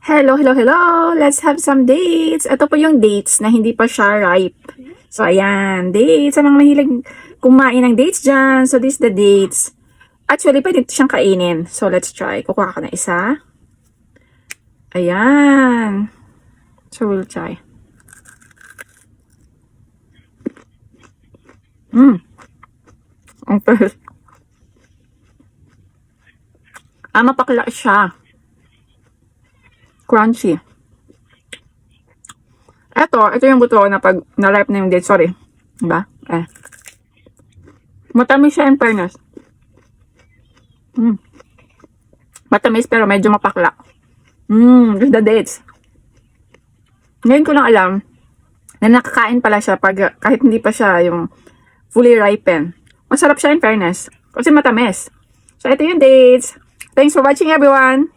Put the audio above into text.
Hello, hello, hello! Let's have some dates! Ito po yung dates na hindi pa siya ripe. So, ayan. Dates. Sa mga mahilig kumain ng dates dyan. So, this is the dates. Actually, pwede siyang kainin. So, let's try. Kukuha ka na isa. Ayan. So, we'll try. Ang first. Mapakla siya. Crunchy. Ito yung buto na pag na-ripe na yung date. Sorry. Diba? Matamis siya in fairness. Matamis pero medyo mapakla. Just the dates. Ngayon ko lang alam na nakakain pala siya pag kahit hindi pa siya yung fully ripen. Masarap siya in fairness. Kasi matamis. So, ito yung dates. Thanks for watching everyone.